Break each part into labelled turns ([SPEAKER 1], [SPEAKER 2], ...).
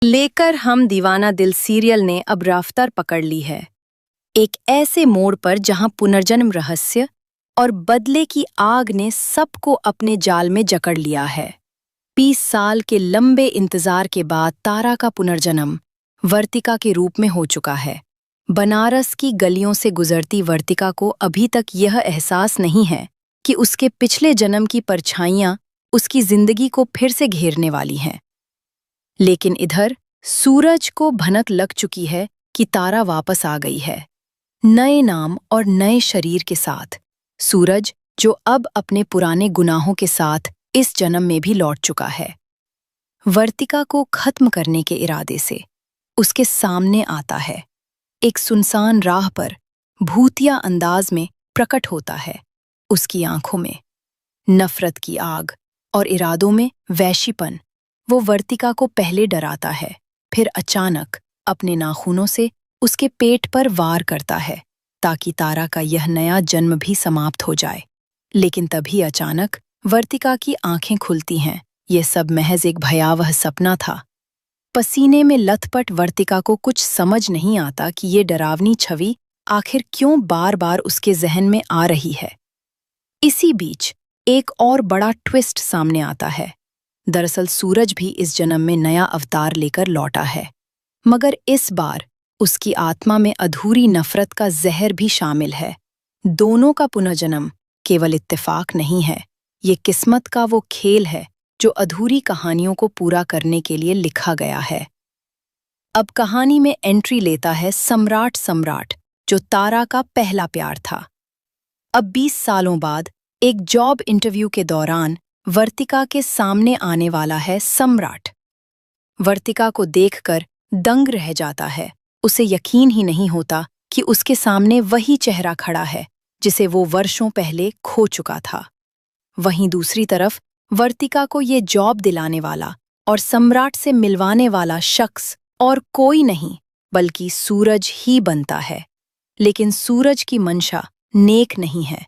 [SPEAKER 1] लेकर हम दीवाना दिल सीरियल ने अब रफ्तार पकड़ ली है, एक ऐसे मोड़ पर जहां पुनर्जन्म रहस्य और बदले की आग ने सबको अपने जाल में जकड़ लिया है। 20 साल के लंबे इंतजार के बाद तारा का पुनर्जन्म वर्तिका के रूप में हो चुका है। बनारस की गलियों से गुजरती वर्तिका को अभी तक यह एहसास नहीं है कि उसके पिछले जन्म की परछाइयां उसकी जिंदगी को फिर से घेरने वाली हैं। लेकिन इधर सूरज को भनक लग चुकी है कि तारा वापस आ गई है, नए नाम और नए शरीर के साथ। सूरज जो अब अपने पुराने गुनाहों के साथ इस जन्म में भी लौट चुका है। वर्तिका को खत्म करने के इरादे से उसके सामने आता है, एक सुनसान राह पर भूतिया अंदाज में प्रकट होता है। उसकी आंखों में नफरत की आग और इरादों में वैशीपन। वो वर्तिका को पहले डराता है, फिर अचानक अपने नाखूनों से उसके पेट पर वार करता है ताकि तारा का यह नया जन्म भी समाप्त हो जाए। लेकिन तभी अचानक वर्तिका की आंखें खुलती हैं। यह सब महज एक भयावह सपना था। पसीने में लथपथ वर्तिका को कुछ समझ नहीं आता कि ये डरावनी छवि आखिर क्यों बार बार उसके जहन में आ रही है। इसी बीच एक और बड़ा ट्विस्ट सामने आता है। दरअसल सूरज भी इस जन्म में नया अवतार लेकर लौटा है, मगर इस बार उसकी आत्मा में अधूरी नफरत का जहर भी शामिल है। दोनों का पुनर्जन्म केवल इत्तेफाक नहीं है, ये किस्मत का वो खेल है जो अधूरी कहानियों को पूरा करने के लिए लिखा गया है। अब कहानी में एंट्री लेता है सम्राट, जो तारा का पहला प्यार था। अब 20 सालों बाद एक जॉब इंटरव्यू के दौरान वर्तिका के सामने आने वाला है सम्राट। वर्तिका को देखकर दंग रह जाता है। उसे यकीन ही नहीं होता कि उसके सामने वही चेहरा खड़ा है जिसे वो वर्षों पहले खो चुका था। वहीं दूसरी तरफ वर्तिका को ये जॉब दिलाने वाला और सम्राट से मिलवाने वाला शख्स और कोई नहीं बल्कि सूरज ही बनता है। लेकिन सूरज की मंशा नेक नहीं है।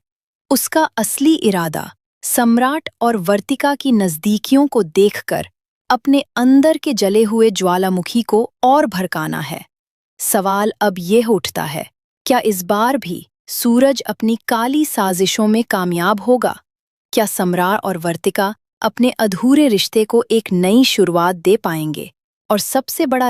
[SPEAKER 1] उसका असली इरादा सम्राट और वर्तिका की नज़दीकियों को देखकर अपने अंदर के जले हुए ज्वालामुखी को और भड़काना है। सवाल अब यह उठता है, क्या इस बार भी सूरज अपनी काली साजिशों में कामयाब होगा? क्या सम्राट और वर्तिका अपने अधूरे रिश्ते को एक नई शुरुआत दे पाएंगे? और सबसे बड़ा